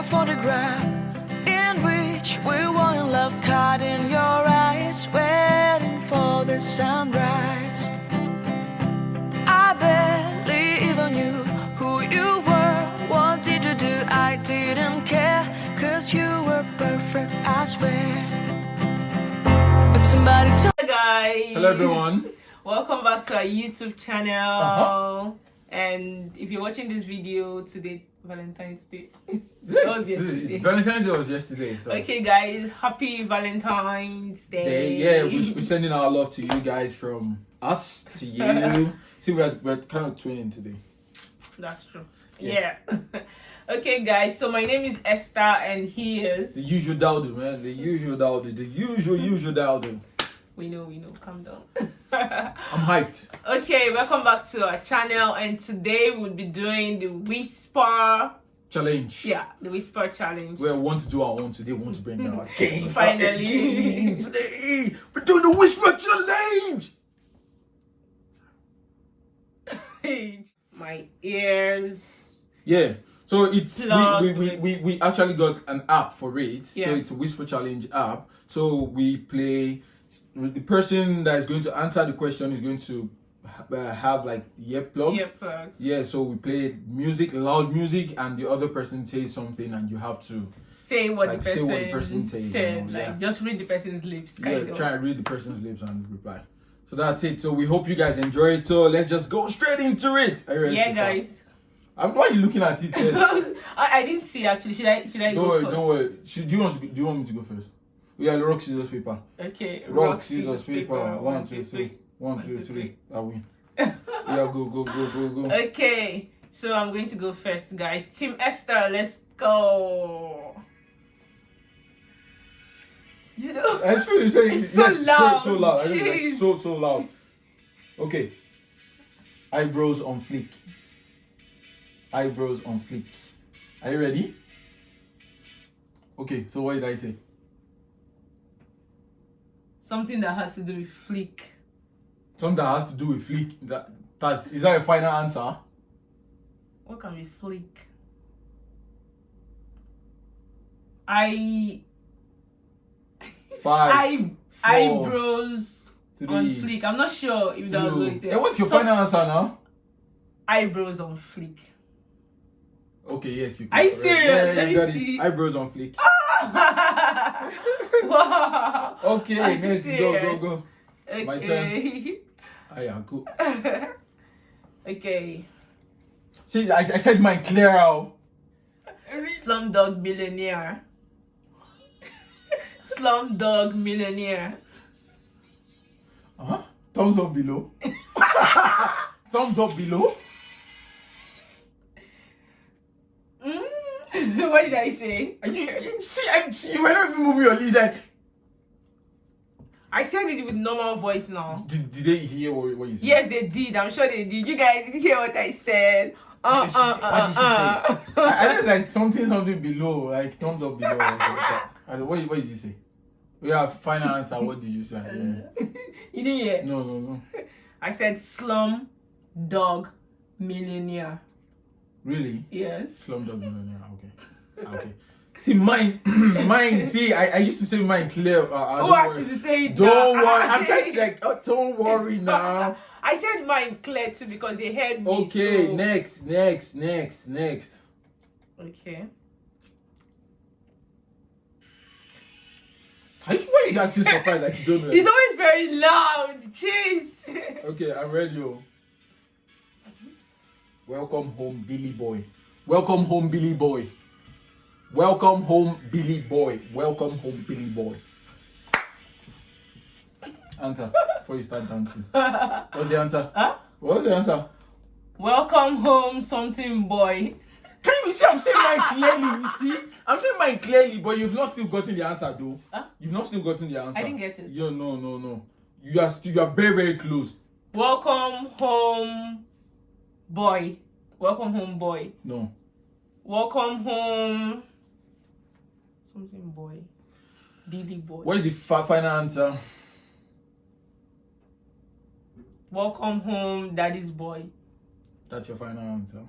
photograph in which we were in love, caught in your eyes, waiting for the sunrise. I barely even knew who you were. What did you do? I didn't care, 'cause you were perfect, I swear. But somebody told. Hi guys. Hello everyone. Welcome back to our YouTube channel. And if you're watching this video today, Valentine's Day. Valentine's Day was yesterday. So. Okay guys, happy Valentine's Day. Yeah, we're sending our love to you guys from us to you. See, we're kind of twinning today. That's true. Yeah. Okay guys, so my name is Esther and he is the usual Daodu, man. The usual Daodu. The usual Daodu. We know, calm down. I'm hyped. Okay, welcome back to our channel, and today we'll be doing the whisper challenge. Yeah, the whisper challenge. We want to do our own today. We want to bring our game. Finally. Today, we're doing the whisper challenge. My ears. Yeah. So it's Plugged we actually got an app for it. Yeah. So it's a whisper challenge app. So we play. The person that is going to answer the question is going to have like earplugs. Earplugs. Yeah, so we play music, loud music, and the other person says something, and you have to say what like, the person says. said. Yeah. Like just read the person's lips. Kind of. Try and read the person's lips and reply. So that's it. So we hope you guys enjoy it. So let's just go straight into it. Are you ready to start? Guys. Why are you looking at it? I didn't see actually. Should I go first? Don't worry. Do you want me to go first? We are rock, scissors, paper. Okay. Rock, scissors, paper. 1, 2, 3. 1, 2, 3. I win. Yeah, go. Okay. So I'm going to go first, guys. Team Esther, let's go. You know, actually, it's so loud. So loud. I Jeez. mean, like, so loud. Okay. Eyebrows on fleek. Eyebrows on fleek. Are you ready? Okay. So what did I say? Something that has to do with fleek. Something that has to do with fleek. Is that a final answer? What can be fleek? Eyebrows 3, on fleek. I'm not sure if that was what you said. What's your final answer now? Eyebrows on fleek. Okay, yes, you. Are you serious? Yeah, Let you me got see. it. Eyebrows on fleek. Wow. Okay, next, go. Okay. My turn. Yeah, cool. Okay. See, I said mine clear out. Slumdog Millionaire. Slumdog Millionaire. Thumbs up below. Thumbs up below. What did I say? You were not even moving your lips like. I said it with normal voice now. Did they hear what you said? Yes, they did. I'm sure they did. You guys did hear what I said. What did she say? I read like something below, like thumbs up below. What did you say? We have final answer. What did you say? You didn't hear? No. I said slum dog millionaire. Really? Yes. Slumdog Millionaire. Okay. See mine. See, I used to say mine clear. Who asked you to say it? Don't worry. I'm trying to like. Don't worry now. I said mine clear too because they heard me. Okay. So... Next. Okay. Why are you acting surprised like you don't know? It's always very loud. Jeez. Okay, I'm ready. Yo. Welcome home, Billy boy. Welcome home, Billy boy. Welcome home, Billy boy. Welcome home, Billy boy. Answer before you start dancing. What's the answer? What's the answer? Welcome home, something boy. Can you see? I'm saying mine clearly. You see? I'm saying mine clearly, but you've not still gotten the answer, though. You've not still gotten the answer. I didn't get it. Yo, no. You are very, very close. Welcome home, boy. Welcome home, boy. No. Welcome home, something boy. Billy boy. What is the final answer? Welcome home, daddy's boy. That's your final answer.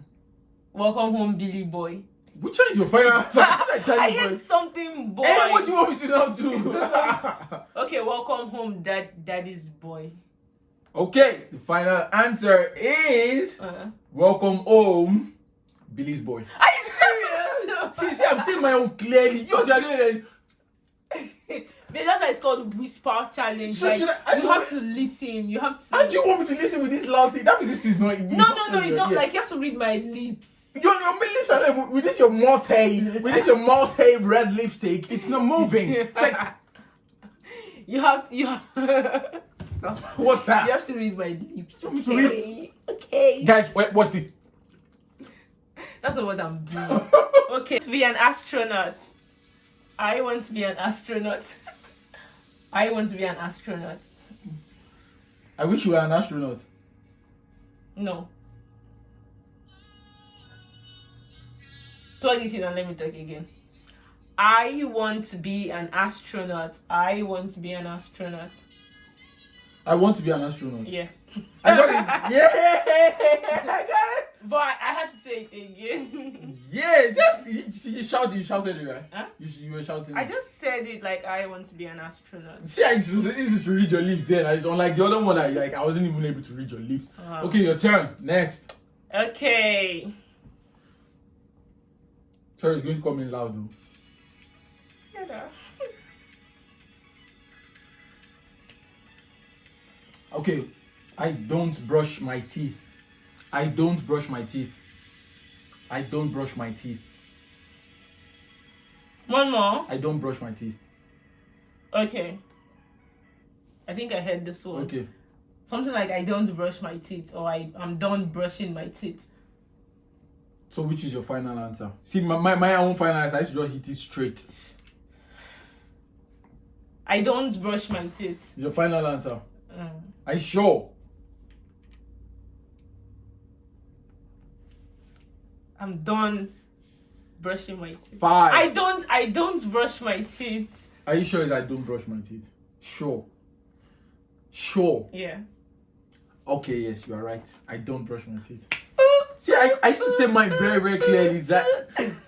Welcome home, Billy boy. Which one is your final answer? I hate something boy. Hey, what do you want me to now do? Okay, welcome home, daddy's boy. Okay, the final answer is welcome home, Billy's boy. Are you serious? See, I'm saying my own clearly. Yours, you're doing That's why it's called whisper challenge. So like, you have to listen. You have to. How do you want me to listen with this loud thing? That means this is not. No. It's not like you have to read my lips. Your lips are not, with this your multi red lipstick. It's not moving. It's like you have. Stop. What's that? You have to read my lips. You want me to read? Okay. Guys, what's this? That's not what I'm doing. Okay. To be an astronaut. I want to be an astronaut. I want to be an astronaut. I wish you were an astronaut. No. Plug it in and let me talk again. I want to be an astronaut. I want to be an astronaut. I want to be an astronaut. Yeah. I got it. Yeah, I got it. But I had to say it again. Yeah, you shouted it, right? Huh? You were shouting. I just said it like I want to be an astronaut. See, it's easy to read your lips then. It's unlike the other one. I wasn't even able to read your lips. Okay, your turn. Next. Okay. Sorry, it's going to come in loud though. Yeah. Okay, I don't brush my teeth. I don't brush my teeth. I don't brush my teeth. One more. I don't brush my teeth. Okay. I think I heard this one. Okay. Something like I don't brush my teeth or I'm done brushing my teeth. So which is your final answer? See, my own final answer, I should just hit it straight. I don't brush my teeth. Is your final answer? Are you sure? I'm done brushing my teeth. 5. I don't brush my teeth. Are you sure I don't brush my teeth? Sure. Sure. Yeah. Okay, yes, you are right. I don't brush my teeth. See, I used to say mine very, very clearly. Is that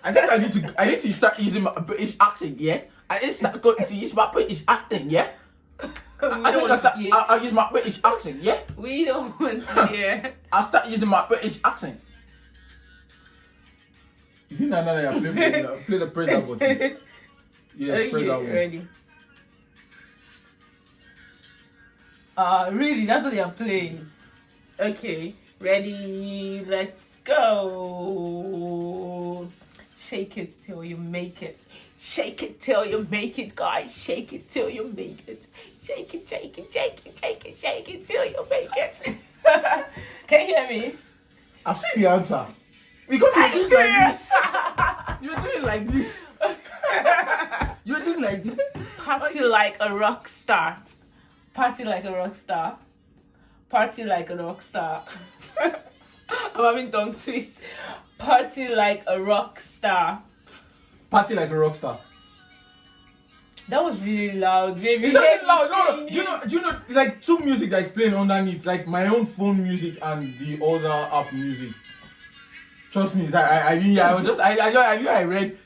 I think I need to start using my British accent, yeah? I need to start going to use my British accent, yeah? I'll use my British accent, yeah? We don't want to hear. I'll start using my British accent. You think that now that I play the press that button? Yes, press that one. Ready. Really? That's what you're playing. Okay, ready, let's go. Shake it till you make it. Shake it till you make it, guys. Shake it till you make it. Shake it, shake it, shake it, shake it, shake it till you make it. Can you hear me? I've seen the answer. Because you're doing like this. You're doing like this. You're doing like this. Party like a rock star. Party like a rock star. Party like a rock star. I'm having tongue twist. Party like a rock star. Party like a rock star. That was really loud, baby. It's not loud. No. Do you know, like two music that's playing underneath, like my own phone music and the other app music. Trust me, I knew I read.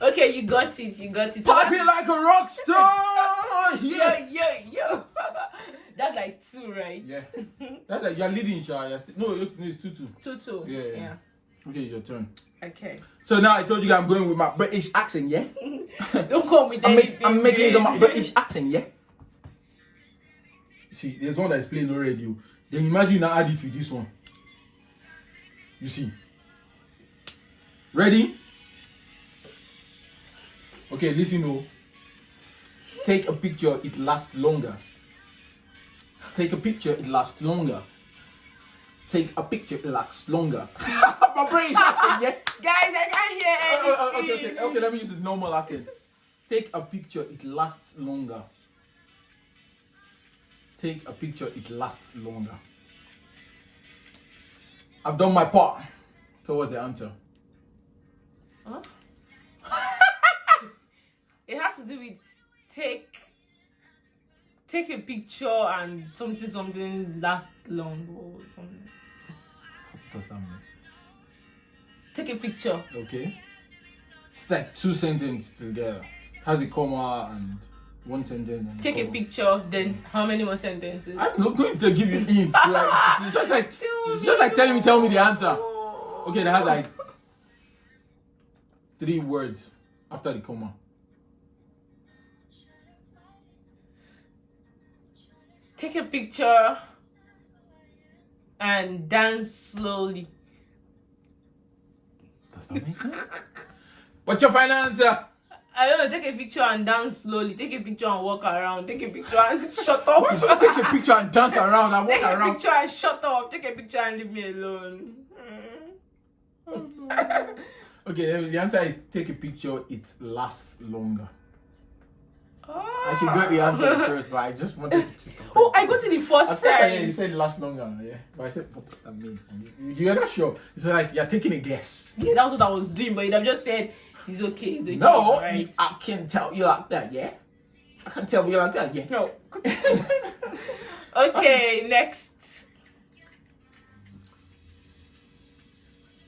Okay, you got it. Party like a rock star. Yeah. Yo. That's like 2, right? Yeah. That's like you're leading, Sha. No, it's 2-2. 2-2. Yeah. Okay, your turn. Okay. So now I told you I'm going with my British accent, yeah? Don't call me anything. I'm making use of my British accent, yeah? See, there's one that's playing already. Then imagine you now add it with this one. You see? Ready? Okay, listen, oh. Take a picture, it lasts longer. Take a picture, it lasts longer. Take a picture, it lasts longer. My British accent, yeah? Guys, I can't hear anything. Okay, let me use the normal accent. Take a picture, it lasts longer. Take a picture, it lasts longer. I've done my part. So what's the answer? Huh? It has to do with take a picture and something lasts long or something. What does that mean? Take a picture. Okay. It's like two sentences together. Has a comma and one sentence. And Take a comma. picture. Then how many more sentences? I'm not going to give you hints. Like, it's just like tell me the answer. Okay, that has like 3 words after the comma. Take a picture and dance slowly. Does that make sense? What's your final answer? I don't know. Take a picture and dance slowly. Take a picture and walk around. Take a picture and shut up. Who takes a picture and dance around and walk Take a around? picture and shut up. Take a picture and leave me alone. Okay, the answer is take a picture. It lasts longer. Oh. I should get the answer first, but I just wanted to just. Oh, I got it the first At first, time. you said last longer, yeah. But I said, what does that mean? You're not sure. It's like you're taking a guess. Yeah, that's what I was doing, but you'd have just said, he's okay, he's okay. No, right? I can't tell you like that, yeah. I can't tell you like that, yeah. No. Okay, next.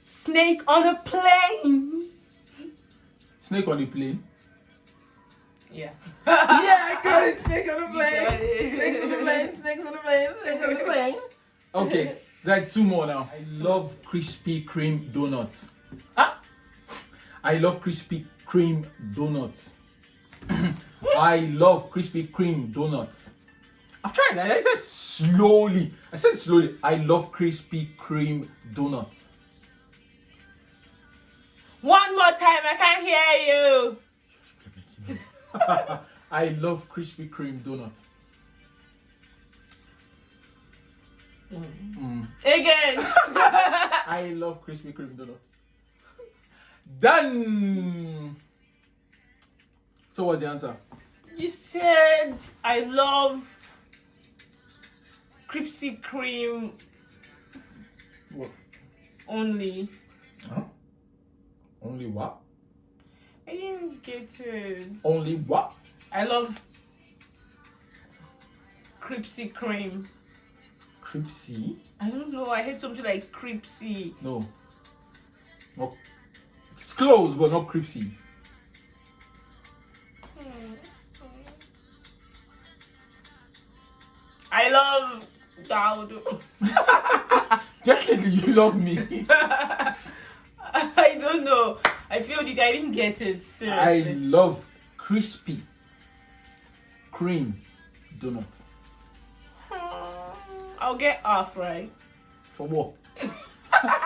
Snake on a plane. Snake on the plane. Yeah. Yeah, I got it. Snake on the got plane. it. Snakes on the plane. Snakes on the plane. Snakes on the plane. Okay, it's like 2 more now. I love Krispy Kreme donuts. Huh? I love Krispy Kreme donuts. I love Krispy Kreme donuts. I've tried that. I said slowly. I love Krispy Kreme donuts. One more time, I can't hear you. I love Krispy Kreme donuts. Again. I love Krispy Kreme donuts. Done. So what's the answer? You said I love Krispy Kreme What? only. Huh? Only what? I didn't get it. Only what? I love Krispy Kreme. Kripsy? I don't know. I heard something like Krispy. No. No. It's close, but not Kripsy. I love Daodu. Definitely, you love me. I don't know. I feel that I didn't get it. I Seriously. love Krispy Kreme donuts. I'll get half, right? For what?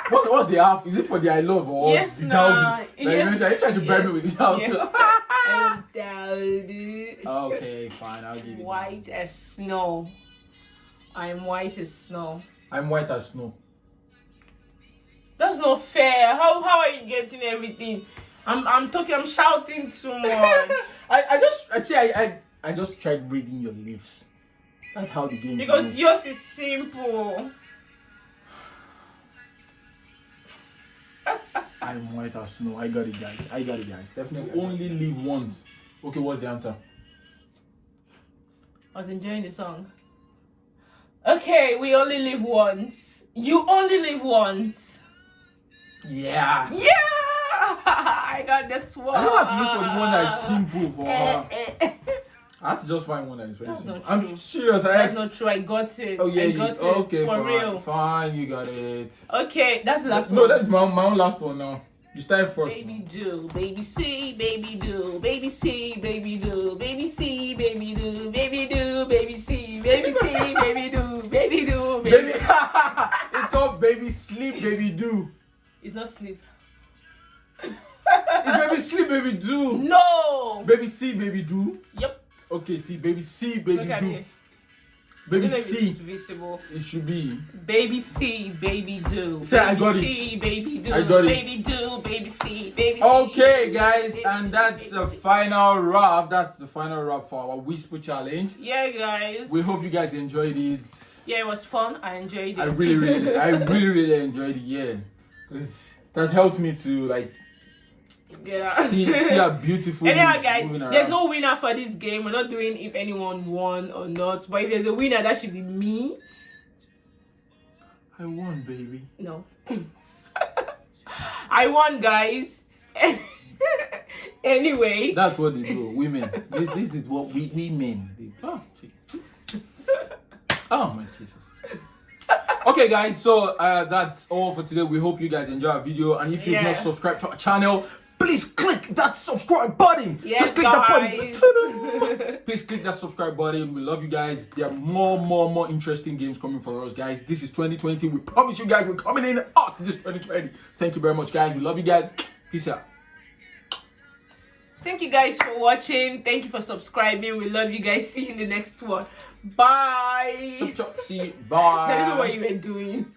What's the half? Is it for the I love or Yes, the nah. Daodu? Like, Yes. are you trying to bribe me with this house? Yes. I love Daodu. Okay, fine. I'll give you that. White as snow. I'm white as snow. I'm white as snow. That's not fair. How are you getting everything? I'm shouting too much. I just tried reading your lips. That's how the game Because goes. yours is simple. I'm white as snow. I got it, guys. Definitely only live once. Okay, what's the answer? I was enjoying the song. Okay, we only live once. You only live once. Yeah. Yeah! I got this one. I don't have to look for the one that is simple for her. I had to just find one that is very That's simple. not true. I'm serious. That's not true. I got it. Oh yeah, I you got it. okay? For Fine, real. fine. You got it. Okay, that's the last No, one. that's my own last one now. You start first. Baby do, baby see, baby do, baby see, baby do, baby see, baby do, baby do, baby see, baby see, baby do, baby do, Baby, it's called baby sleep, baby do. It's not sleep. It's baby sleep, baby do. No. Baby see, baby do. Yep. Okay, see, baby see, baby Look at do. me. Baby I don't know if see. it's visible. It should be. Baby see, baby do. Say, I got it. Baby see, baby do. I got it. Baby do, baby see, baby see. Okay, baby guys, see, and baby that's see, the baby see. final wrap. That's the final wrap for our whisper challenge. Yeah, guys. We hope you guys enjoyed it. Yeah, it was fun. I enjoyed it. I really enjoyed it. Yeah, 'cause that helped me to like Yeah. see how beautiful Anyhow, it's guys, moving around. there's no winner for this game. We're not doing if anyone won or not. But if there's a winner, that should be me. I won, baby. No. I won, guys. Anyway. That's what they do, women. This is what we men. Oh, oh my Jesus. Okay, guys. So that's all for today. We hope you guys enjoy our video, and if you've not subscribed to our channel, please click that subscribe button. Yes, just click that button. guys. Please click that subscribe button. We love you guys. There are more interesting games coming for us, guys. This is 2020. We promise you guys we're coming in hot this 2020. Thank you very much, guys. We love you guys. Peace out. Thank you guys for watching. Thank you for subscribing. We love you guys. See you in the next one. Bye. Chop chop. See. Bye. I don't know what you were doing.